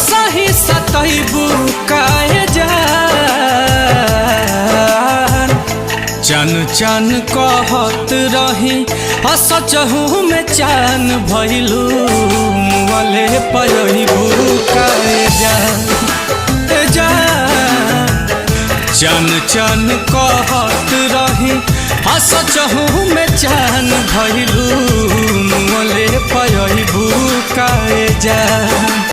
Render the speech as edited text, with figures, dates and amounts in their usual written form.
सही सतैबू काहे जान। चन चन कहत रही सचहू में चान भइलू मुँहले पयबू काहे जान। चन चन कहत रही सचहू में चान भइलू मुँहले पयबू काहे जान।